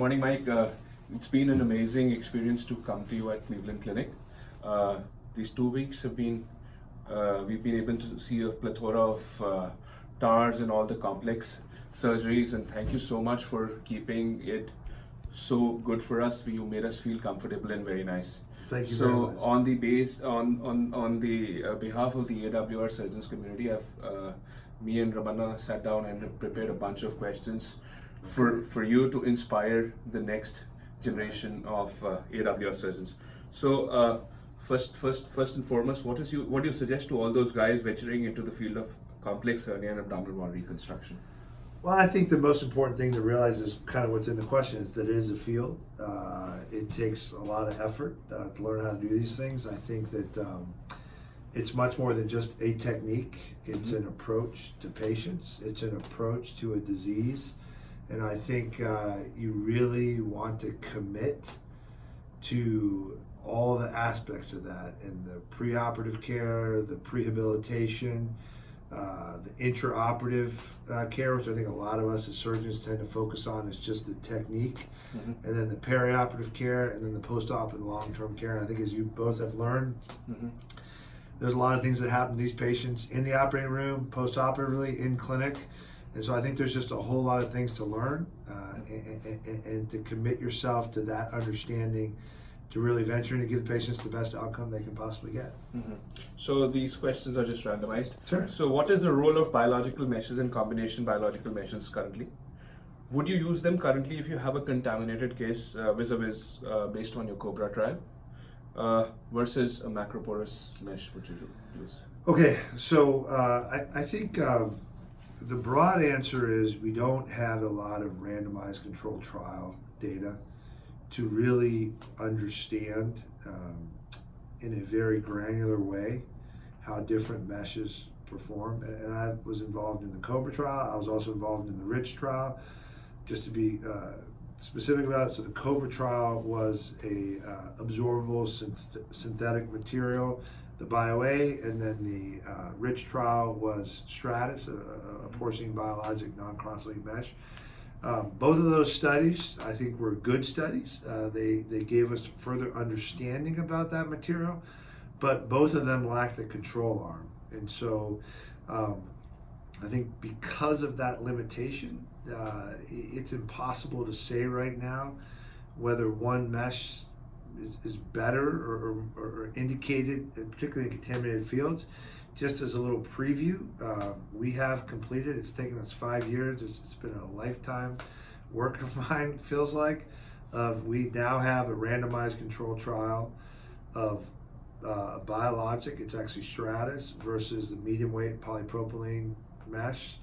morning, Mike. It's been an amazing experience to come to you at Cleveland Clinic. These 2 weeks have been, we've been able to see a plethora of TARs and all the complex surgeries, and thank you so much for keeping it so good for us. You made us feel comfortable and very nice. Thank you very much. So on the behalf of the AWR surgeons community, me and Ramana sat down and have prepared a bunch of questions for you to inspire the next generation of AWR surgeons. So first and foremost, what do you suggest to all those guys venturing into the field of complex hernia and abdominal wall reconstruction? Well, I think the most important thing to realize is kind of what's in the question is that it is a field. It takes a lot of effort to learn how to do these things. I think that it's much more than just a technique. It's an approach to patients. It's an approach to a disease. And I think you really want to commit to all the aspects of that, and the preoperative care, the prehabilitation, the intraoperative care, which I think a lot of us as surgeons tend to focus on, is just the technique, and then the perioperative care, and then the post-op and long-term care. And I think, as you both have learned, there's a lot of things that happen to these patients in the operating room, post-operatively, in clinic. And so I think there's just a whole lot of things to learn and to commit yourself to that understanding, to really venture in to give patients the best outcome they can possibly get. So these questions are just randomized. Sure. So what is the role of biological meshes and combination biological meshes currently? Would you use them currently if you have a contaminated case vis-a-vis based on your COBRA trial versus a macroporous mesh, would you use? Okay, so I think the broad answer is we don't have a lot of randomized controlled trial data to really understand in a very granular way how different meshes perform. And I was involved in the COBRA trial. I was also involved in the RICH trial. Just to be specific about it, so the COBRA trial was a absorbable synthetic material, the BioA, and then the RICH trial was Stratus, a porcine biologic non-cross-link mesh. Both of those studies, I think, were good studies. They gave us further understanding about that material, but both of them lacked a control arm. And so I think because of that limitation, it's impossible to say right now whether one mesh is better or indicated, particularly in contaminated fields. Just as a little preview, we have completed, it's taken us 5 years, it's been a lifetime work of mine, feels like. We now have a randomized control trial of a biologic, it's actually Stratus, versus the medium weight polypropylene mesh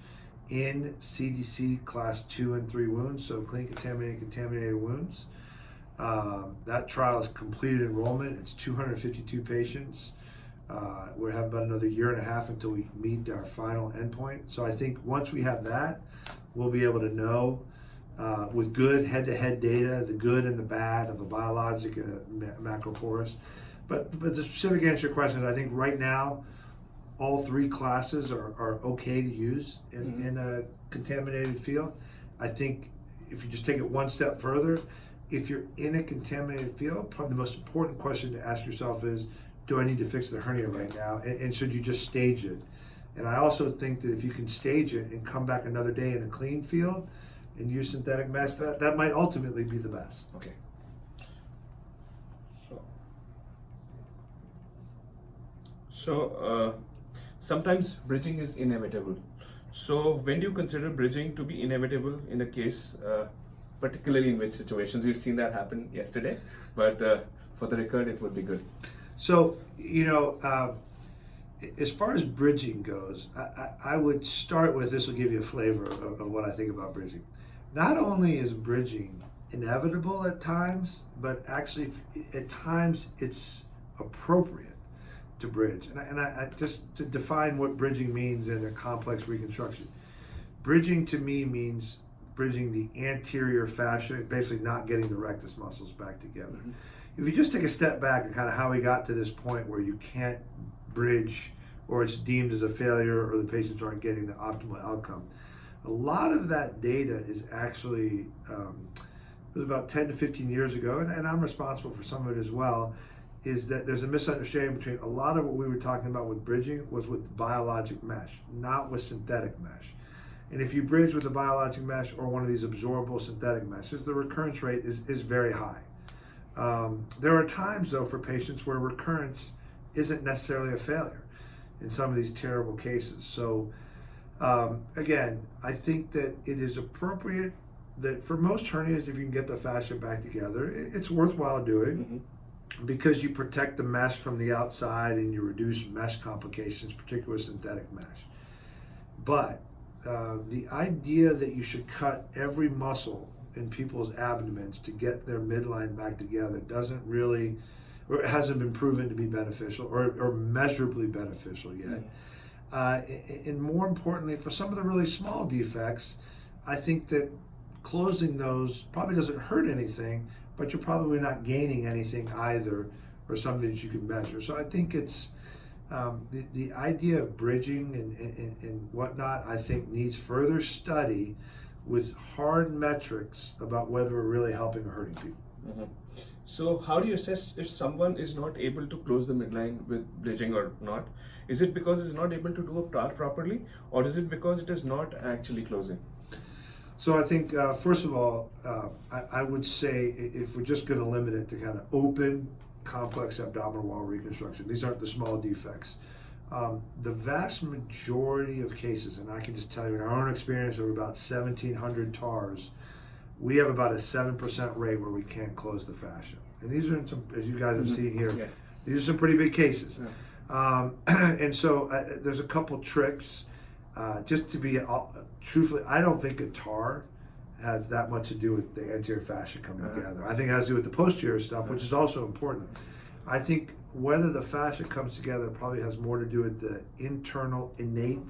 in CDC class 2 and 3 wounds, so clean contaminated wounds. That trial has completed enrollment. It's 252 patients. We have about another year and a half until we meet our final endpoint. So I think once we have that, we'll be able to know with good head-to-head data, the good and the bad of a biologic and a macroporous. But the specific answer to your question is, I think right now, all three classes are okay to use in a contaminated field. I think if you just take it one step further, if you're in a contaminated field, probably the most important question to ask yourself is, do I need to fix the hernia right now? And should you just stage it? And I also think that if you can stage it and come back another day in a clean field and use synthetic mesh, that might ultimately be the best. Okay. So sometimes bridging is inevitable. So when do you consider bridging to be inevitable in a case, particularly in which situations? We've seen that happen yesterday, but for the record, it would be good. So, as far as bridging goes, I would start with, this will give you a flavor of what I think about bridging. Not only is bridging inevitable at times, but actually at times it's appropriate to bridge. And I just to define what bridging means in a complex reconstruction. Bridging to me means bridging the anterior fascia, basically not getting the rectus muscles back together. If you just take a step back and kind of how we got to this point where you can't bridge, or it's deemed as a failure, or the patients aren't getting the optimal outcome, a lot of that data is actually it was about 10 to 15 years ago, and I'm responsible for some of it as well, is that there's a misunderstanding between a lot of what we were talking about with bridging was with biologic mesh, not with synthetic mesh. And if you bridge with a biologic mesh or one of these absorbable synthetic meshes, the recurrence rate is very high. There are times, though, for patients where recurrence isn't necessarily a failure in some of these terrible cases. So, again, I think that it is appropriate that for most hernias, if you can get the fascia back together, it's worthwhile doing because you protect the mesh from the outside and you reduce mesh complications, particularly with synthetic mesh. But the idea that you should cut every muscle in people's abdomens to get their midline back together doesn't really, or it hasn't been proven to be beneficial or measurably beneficial yet. And more importantly, for some of the really small defects, I think that closing those probably doesn't hurt anything, but you're probably not gaining anything either, or something that you can measure. So I think it's the idea of bridging and whatnot, I think needs further study with hard metrics about whether we're really helping or hurting people. So how do you assess if someone is not able to close the midline with bridging or not? Is it because it's not able to do a TAR properly, or is it because it is not actually closing? So I think, first of all, I would say if we're just going to limit it to kind of open, complex abdominal wall reconstruction, these aren't the small defects. The vast majority of cases, and I can just tell you in our own experience of about 1,700 TARs, we have about a 7% rate where we can't close the fascia. And these are some, as you guys have seen here, these are some pretty big cases. And so there's a couple tricks. Just to be truthfully, I don't think a TAR has that much to do with the anterior fascia coming together. I think it has to do with the posterior stuff, which is also important. I think whether the fascia comes together probably has more to do with the internal innate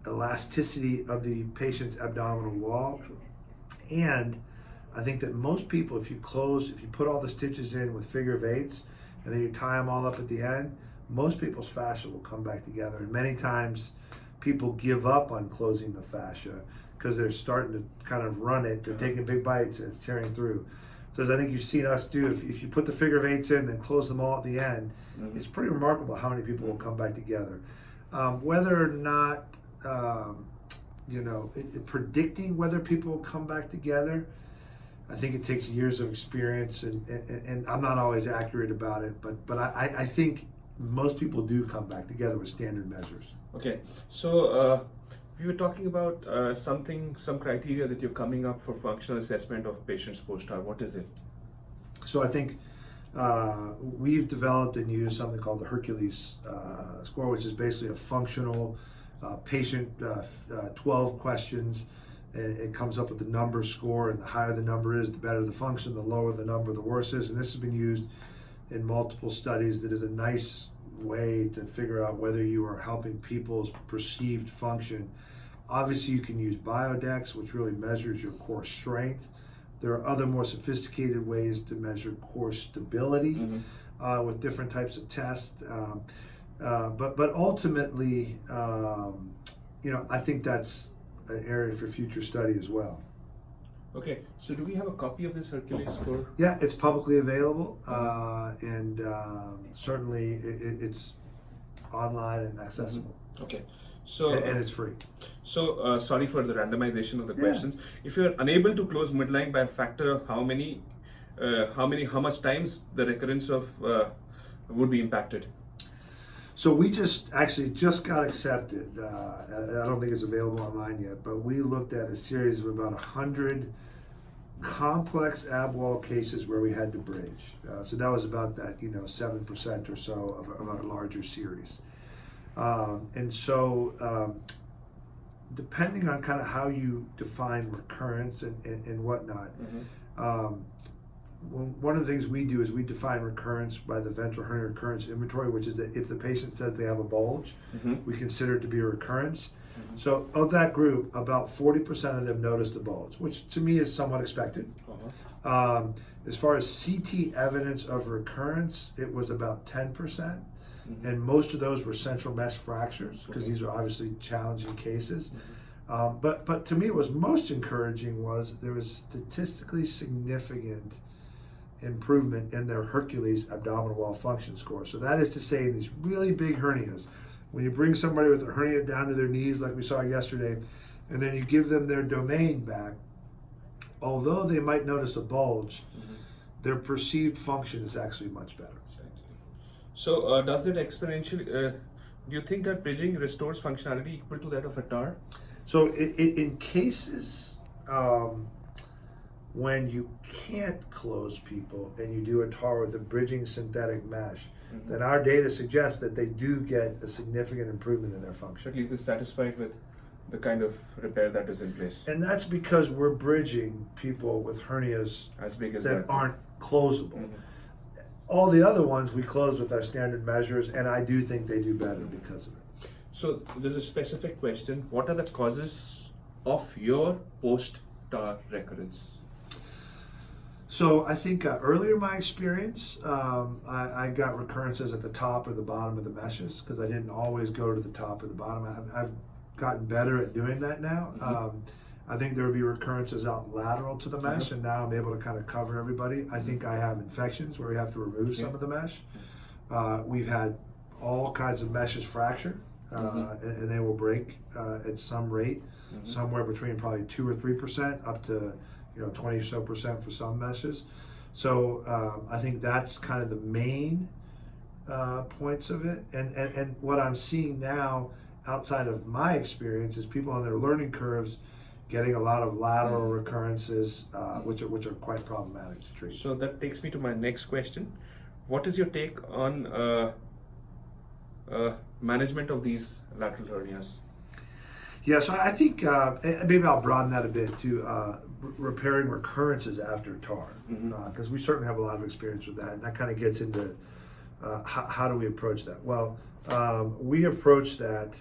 elasticity of the patient's abdominal wall. And I think that most people, if you put all the stitches in with figure of eights and then you tie them all up at the end, most people's fascia will come back together. And many times people give up on closing the fascia because they're starting to kind of run it. They're taking big bites and it's tearing through. So as I think you've seen us do, if you put the figure of eights in and close them all at the end, it's pretty remarkable how many people will come back together. Whether or not, predicting whether people will come back together, I think it takes years of experience, and I'm not always accurate about it, but I think most people do come back together with standard measures. Okay, so we were talking about some criteria that you're coming up for functional assessment of patients post-TAR. What is it? So I think we've developed and used something called the Hercules score, which is basically a functional patient 12 questions. It comes up with a number score, and the higher the number is, the better the function, the lower the number, the worse it is. And this has been used in multiple studies. That is a nice way to figure out whether you are helping people's perceived function. Obviously, you can use Biodex, which really measures your core strength. There are other more sophisticated ways to measure core stability with different types of tests. But ultimately, I think that's an area for future study as well. Okay, so do we have a copy of this Hercules score? Yeah, it's publicly available, and certainly it's online and accessible. Okay, so and it's free. So sorry for the randomization of the questions. If you're unable to close midline by a factor of how much times the recurrence of would be impacted? So we just got accepted. I don't think it's available online yet, but we looked at a series of about 100 complex ab wall cases where we had to bridge. So that was about that 7% or so of a larger series. And so depending on kind of how you define recurrence and whatnot, one of the things we do is we define recurrence by the ventral hernia recurrence inventory, which is that if the patient says they have a bulge, we consider it to be a recurrence. So of that group, about 40% of them noticed a bulge, which to me is somewhat expected. As far as CT evidence of recurrence, it was about 10%. And most of those were central mesh fractures, because these are obviously challenging cases. But to me, what was most encouraging was there was statistically significant improvement in their Hercules abdominal wall function score. So that is to say, these really big hernias, when you bring somebody with a hernia down to their knees, like we saw yesterday, and then you give them their domain back, although they might notice a bulge, their perceived function is actually much better. So does that exponentially, do you think that bridging restores functionality equal to that of a TAR? So in cases when you can't close people and you do a TAR with a bridging synthetic mesh, then our data suggests that they do get a significant improvement in their function. At least is satisfied with the kind of repair that is in place. And that's because we're bridging people with hernias As big as that that. aren't closable. All the other ones we close with our standard measures, and I do think they do better because of it. So there's a specific question. What are the causes of your post-TAR recurrence? So I think earlier in my experience, I got recurrences at the top or the bottom of the meshes because I didn't always go to the top or the bottom. I've gotten better at doing that now. I think there would be recurrences out lateral to the mesh, and now I'm able to kind of cover everybody. I think I have infections where we have to remove some of the mesh. We've had all kinds of meshes fracture, and they will break at some rate, somewhere between probably 2 or 3% up to 20 or so percent for some meshes. So I think that's kind of the main points of it. And what I'm seeing now outside of my experience is people on their learning curves getting a lot of lateral recurrences, which are quite problematic to treat. So that takes me to my next question. What is your take on management of these lateral hernias? Yeah, so I think maybe I'll broaden that a bit to repairing recurrences after TAR, because we certainly have a lot of experience with that, and that kind of gets into how do we approach that? Well, we approach that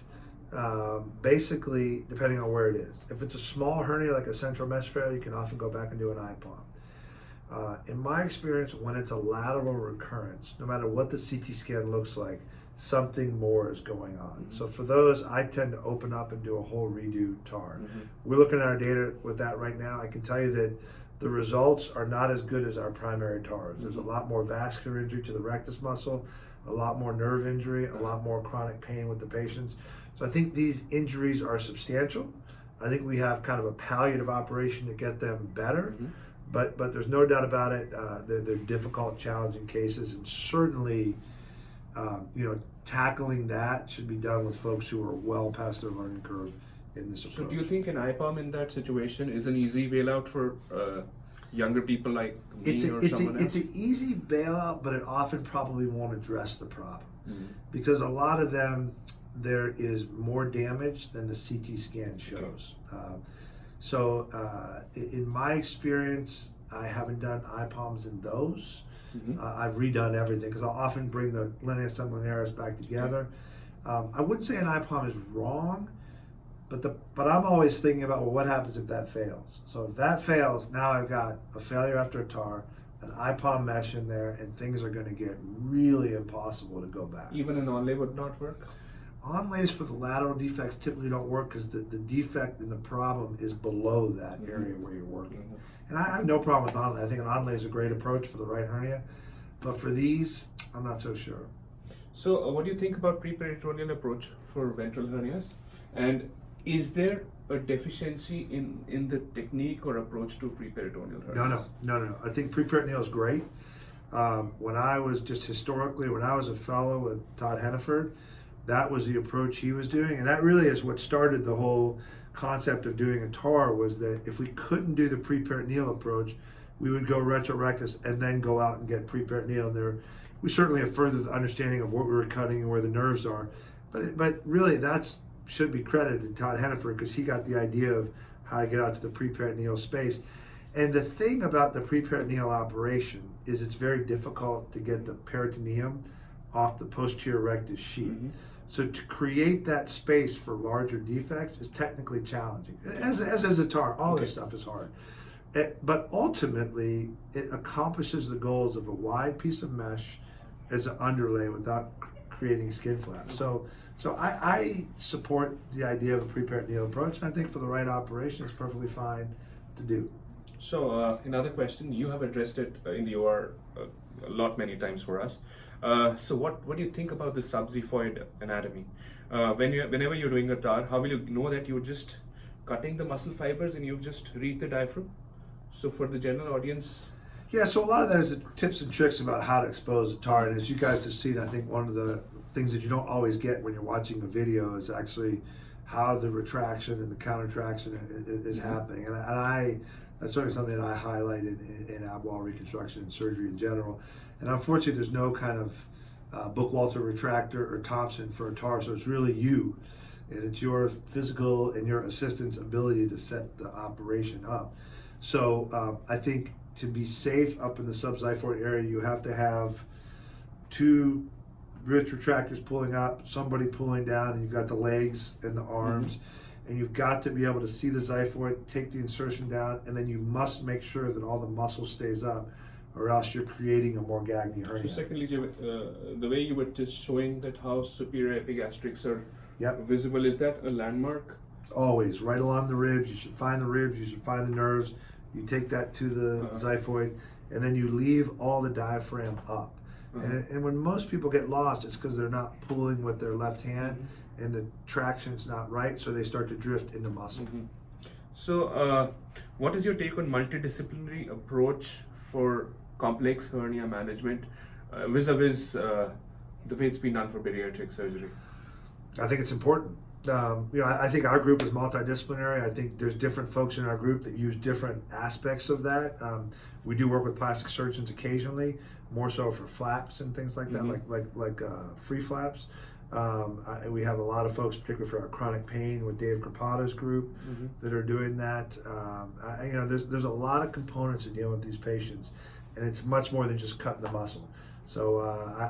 basically depending on where it is. If it's a small hernia like a central mesh failure, you can often go back and do an IPOM. In my experience, when it's a lateral recurrence, no matter what the CT scan looks like, something more is going on. So for those, I tend to open up and do a whole redo TAR. We're looking at our data with that right now. I can tell you that the results are not as good as our primary TARs. There's a lot more vascular injury to the rectus muscle, a lot more nerve injury, a lot more chronic pain with the patients. So I think these injuries are substantial. I think we have kind of a palliative operation to get them better, but there's no doubt about it. They're difficult, challenging cases, and certainly, tackling that should be done with folks who are well past their learning curve in this approach. So do you think an IPOM in that situation is an easy bailout for younger people like me or someone else? It's an easy bailout, but it often probably won't address the problem because a lot of them, there is more damage than the CT scan shows. In my experience, I haven't done IPOMs in those. I've redone everything because I'll often bring the linea sublunaris back together. I wouldn't say an IPOM is wrong, but I'm always thinking about, well, what happens if that fails? So if that fails, now I've got a failure after a TAR, an IPOM mesh in there, and things are going to get really impossible to go back. Even an onlay would not work? Onlays for the lateral defects typically don't work because the defect and the problem is below that area where you're working. And I have no problem with onlay. I think an onlay is a great approach for the right hernia, but for these, I'm not so sure. So what do you think about preperitoneal approach for ventral hernias? And is there a deficiency in the technique or approach to preperitoneal hernias? No. I think preperitoneal is great. When I was a fellow with Todd Henneford, that was the approach he was doing, and that really is what started the whole concept of doing a TAR, was that if we couldn't do the preperitoneal approach, we would go retrorectus and then go out and get preperitoneal. And there, we certainly have furthered the understanding of what we were cutting and where the nerves are, but really that's should be credited to Todd Henneford because he got the idea of how to get out to the preperitoneal space. And the thing about the preperitoneal operation is it's very difficult to get the peritoneum off the posterior rectus sheath. So to create that space for larger defects is technically challenging. As a TAR, all this stuff is hard. But ultimately, it accomplishes the goals of a wide piece of mesh as an underlay without creating skin flaps. So I support the idea of a preperitoneal approach, and I think for the right operation, it's perfectly fine to do. So another question, you have addressed it in the OR many times for us. So what do you think about the subxiphoid anatomy? Whenever you're doing a TAR, how will you know that you're just cutting the muscle fibers and you've just reached the diaphragm? So for the general audience. Yeah, so a lot of that is tips and tricks about how to expose a TAR, and as you guys have seen, I think one of the things that you don't always get when you're watching a video is actually how the retraction and the countertraction is happening, and that's certainly something that I highlighted in ab wall reconstruction and surgery in general. And unfortunately, there's no kind of Bookwalter retractor or Thompson for a TAR, so it's really you, and it's your physical and your assistant's ability to set the operation up. So I think to be safe up in the subxiphoid area, you have to have two wrist retractors pulling up, somebody pulling down, and you've got the legs and the arms. And you've got to be able to see the xiphoid, take the insertion down, and then you must make sure that all the muscle stays up, or else you're creating a Morgagni hernia. So secondly, the way you were just showing that how superior epigastrics are visible, is that a landmark? Always, right along the ribs. You should find the ribs, you should find the nerves. You take that to the xiphoid, and then you leave all the diaphragm up. And when most people get lost, it's because they're not pulling with their left hand, and the traction's not right, so they start to drift into muscle. So what is your take on multidisciplinary approach for complex hernia management vis-a-vis the way it's been done for bariatric surgery? I think it's important. I think our group is multidisciplinary. I think there's different folks in our group that use different aspects of that. We do work with plastic surgeons occasionally, more so for flaps and things like that, like free flaps. We have a lot of folks, particularly for our chronic pain, with Dave Krapata's group that are doing that. There's a lot of components in dealing with these patients, and it's much more than just cutting the muscle. So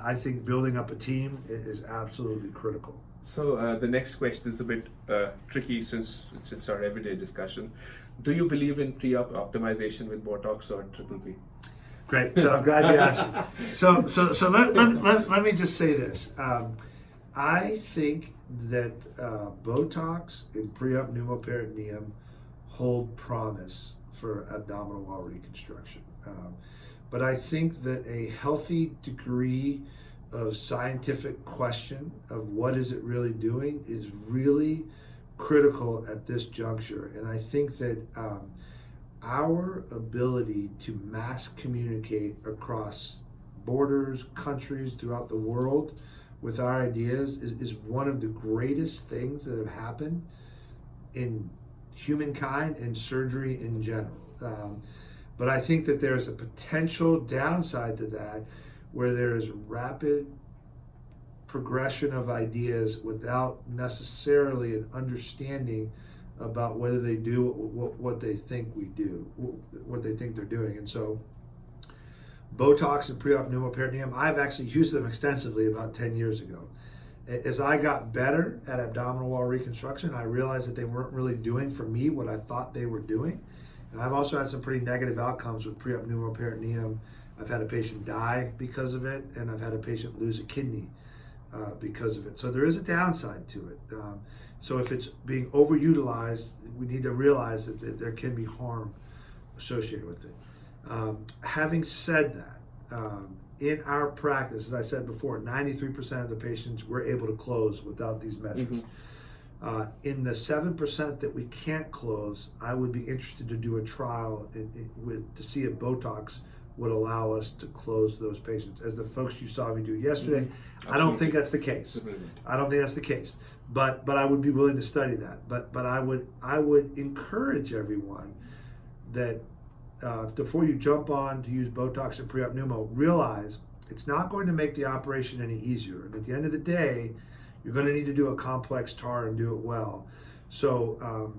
I think building up a team is absolutely critical. So the next question is a bit tricky since it's our everyday discussion. Do you believe in pre-op optimization with Botox or Triple P? Great. So I'm glad you asked me. So let me just say this. I think that Botox and pre-op pneumoperitoneum hold promise for abdominal wall reconstruction. But I think that a healthy degree of scientific question of what is it really doing is really critical at this juncture. And I think that our ability to mass communicate across borders, countries throughout the world with our ideas is one of the greatest things that have happened in humankind and surgery in general. But I think that there's a potential downside to that, where there's rapid progression of ideas without necessarily an understanding about whether they do what they think we do, what they think they're doing. And so Botox and pre-op pneumoperitoneum, I've actually used them extensively about 10 years ago. As I got better at abdominal wall reconstruction, I realized that they weren't really doing for me what I thought they were doing. And I've also had some pretty negative outcomes with pre-op pneumoperitoneum. I've had a patient die because of it, and I've had a patient lose a kidney because of it. So there is a downside to it. So if it's being overutilized, we need to realize that there can be harm associated with it. Having said that, in our practice, as I said before, 93% of the patients we're able to close without these measures. In the 7% that we can't close, I would be interested to do a trial to see if Botox would allow us to close those patients. As the folks you saw me do yesterday, I don't think that's the case. I don't think that's the case. But I would be willing to study that. But I would encourage everyone that before you jump on to use Botox and pre-op pneumo, realize it's not going to make the operation any easier. And at the end of the day, you're going to need to do a complex TAR and do it well. So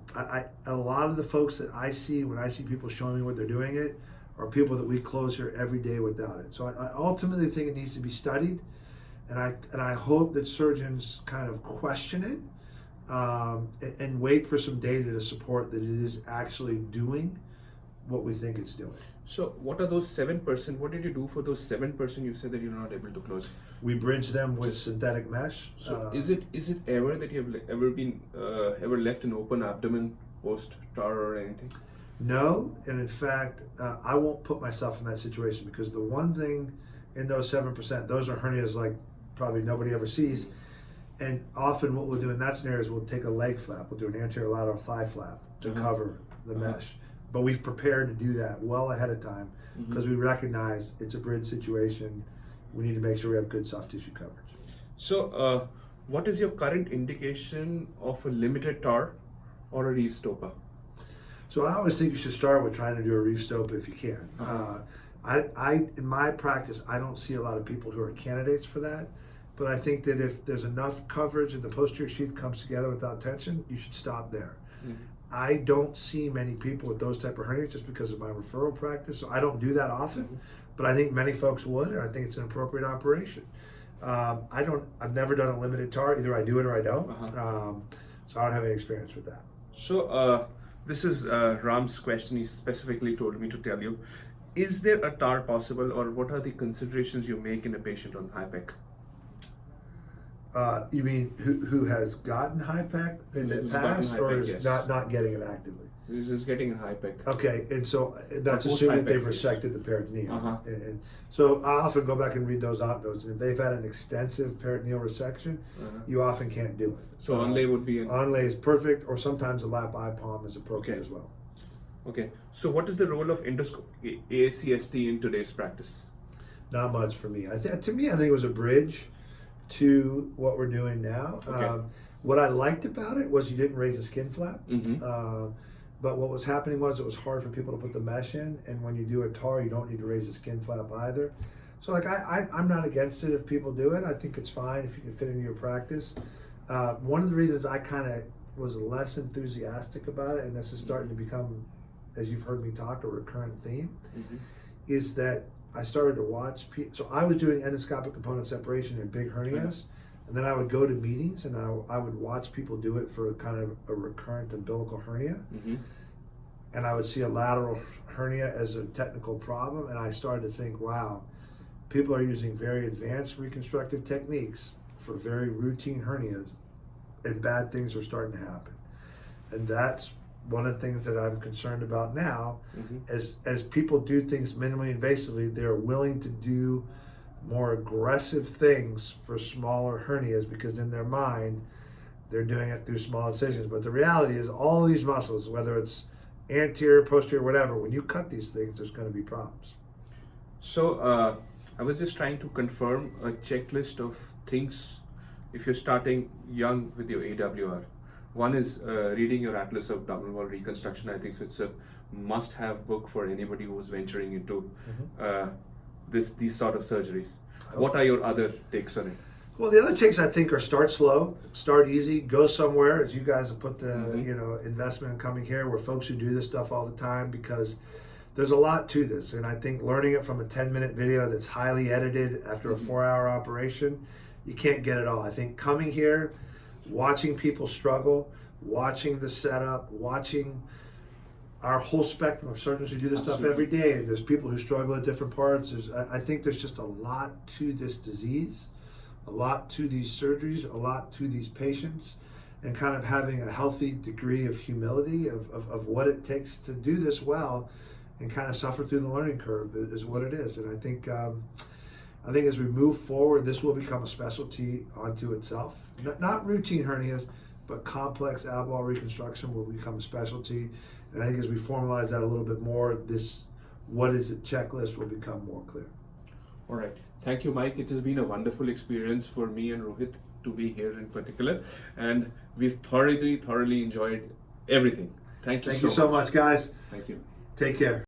a lot of the folks that I see, when I see people showing me what they're doing it, are people that we close here every day without it. So I ultimately think it needs to be studied, and I hope that surgeons kind of question it and wait for some data to support that it is actually doing what we think it's doing. So what are those 7%? What did you do for those 7% you said that you're not able to close? We bridge them with synthetic mesh. So is it ever that you have ever been ever left an open abdomen post TAR or anything? No, and in fact, I won't put myself in that situation, because the one thing in those 7%, those are hernias like probably nobody ever sees. And often what we'll do in that scenario is we'll take a leg flap, we'll do an anterior lateral thigh flap to cover the mesh. But we've prepared to do that well ahead of time, because we recognize it's a bridge situation. We need to make sure we have good soft tissue coverage. So what is your current indication of a limited TAR or a reef stopper? So I always think you should start with trying to do a reef stopper if you can. I in my practice, I don't see a lot of people who are candidates for that. But I think that if there's enough coverage and the posterior sheath comes together without tension, you should stop there. I don't see many people with those type of hernias just because of my referral practice, so I don't do that often. But I think many folks would, and I think it's an appropriate operation. I've never done a limited TAR. Either I do it or I don't. So I don't have any experience with that. So this is Ram's question. He specifically told me to tell you: is there a TAR possible, or what are the considerations you make in a patient on HIPEC? You mean who has gotten HIPEC in the past, or is not getting it actively? He's just getting a HIPEC. Okay, and so that's assuming they've resected the peritoneum. And so I often go back and read those op notes, and if they've had an extensive peritoneal resection, you often can't do it. So onlay would be onlay is perfect, or sometimes a lap IPOM is appropriate as well. Okay, so what is the role of endoscopic ASCST in today's practice? Not much for me. I think it was a bridge to what we're doing now. What I liked about it was you didn't raise the skin flap. But what was happening was it was hard for people to put the mesh in, and when you do a TAR, you don't need to raise the skin flap either. So like I'm not against it if people do it. I think it's fine if you can fit into your practice. One of the reasons I kind of was less enthusiastic about it, and this is starting to become, as you've heard me talk, a recurrent theme, is that I started to watch people. So I was doing endoscopic component separation in big hernias, and then I would go to meetings and I would watch people do it for kind of a recurrent umbilical hernia. And I would see a lateral hernia as a technical problem, and I started to think, wow, people are using very advanced reconstructive techniques for very routine hernias, and bad things are starting to happen. And that's one of the things that I'm concerned about now. As people do things minimally invasively, they're willing to do more aggressive things for smaller hernias, because in their mind they're doing it through small incisions. But the reality is all these muscles, whether it's anterior, posterior, whatever, when you cut these things, there's going to be problems. So I was just trying to confirm a checklist of things if you're starting young with your AWR. One is reading your Atlas of Abdominal Wall Reconstruction. I think so it's a must-have book for anybody who's venturing into these sort of surgeries. What are your other takes on it? Well, the other takes I think are start slow, start easy, go somewhere, as you guys have put the investment in coming here, where folks who do this stuff all the time, because there's a lot to this. And I think learning it from a 10-minute video that's highly edited after a 4-hour operation, you can't get it all. I think coming here, watching people struggle, watching the setup, watching our whole spectrum of surgeons who do this stuff every day. There's people who struggle at different parts. I think there's just a lot to this disease, a lot to these surgeries, a lot to these patients, and kind of having a healthy degree of humility of what it takes to do this well and kind of suffer through the learning curve is what it is. And I think as we move forward, this will become a specialty unto itself. Not routine hernias, but complex ab wall reconstruction will become a specialty. And I think as we formalize that a little bit more, this what is it checklist will become more clear. All right. Thank you, Mike. It has been a wonderful experience for me and Rohit to be here in particular. And we've thoroughly enjoyed everything. Thank you so much. Thank you so much, guys. Thank you. Take care.